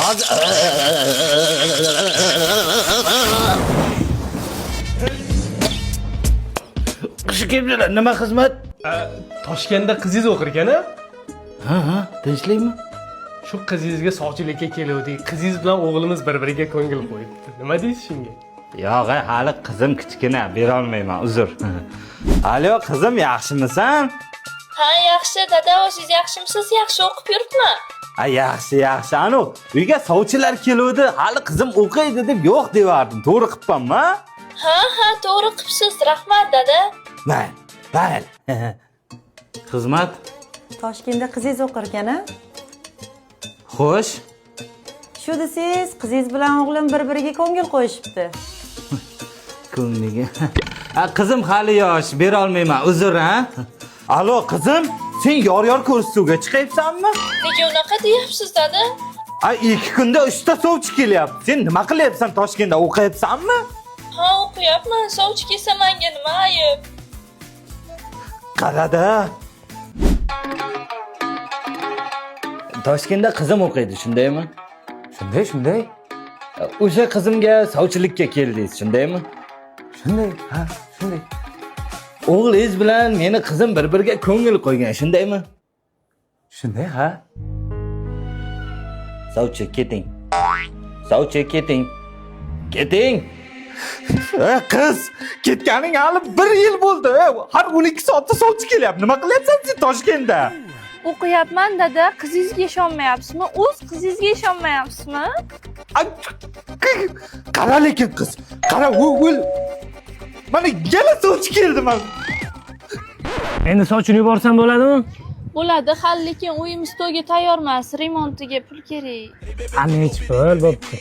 hozir qishi kelibdilar. Nima xizmat? Toshkentda qizingiz o'qir ekan-a? Ha, tinchlikmi? Shu qizingizga sovchilikka keluvdik. Qizingiz bilan o'g'limiz bir-biriga ko'ngil qo'yibdi. Nima deysiz shunga? Yo'q, hali qizim kichkina, bera olmayman, uzr. Alo, qizim, yaxshimisan? Ha, yaxshi, dada, siz yaxshimisiz? Yaxshi o'qib yuribmi? Yaxshi. Anu, uyga sovchilar keluvdi. Hali qizim o'qiydi deb yo'q devardim. To'g'ri qilibmanmi? Ha, to'g'ri qilibsiz. Rahmat, dada. Mayli. Xizmat? Toshkentda qizingiz o'qir ekan-a? Xo'sh. Shu desiz, qizingiz bilan o'g'lim bir-biriga ko'ngil qo'yishibdi. Ko'ngliga. Qizim hali yosh, bera olmayman, uzr, ha? Alo, qizim, sen yor ko'rsatuvga chiqayapsanmi? Nega unaqa deyapsiz, dada? 2 kunda 3 ta sovchi kelyapti. Sen nima qilyapsan Toshkentda, o'qiyapsanmi? Ha, o'qiyapman. Sovchi kelsa menga nima ayb? Qarada. Toshkentda qizim o'qiydi, shundaymi? Shunday. O'sha qizimga sovchilikka keldingiz, shundaymi? Shunday. O'g'lingiz bilan meni qizim bir-biriga ko'ngil qo'ygan, shundaymi? Shunday, ha? Sovchi, keting. Keting. Qiz, ketganing hali 1 yil bo'ldi. Har 12 soatda sovchi kelyapti. Nima qilyapsan sen Toshkentda? O'qiyapman, dada. Qizingizga ishonmayapsizmi? O'z qizingizga ishonmayapsizmi? Qara lekin qiz. Qara, o'l. Mana yana sovchi keldi men. Endi sochini yuborsam bo'ladimi? Bo'ladi, hali lekin uyimiz to'yga tayyor emas. Remontiga pul kerak. Nech pul bo'pti?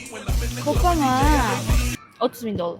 Ko'p emas. $30,000.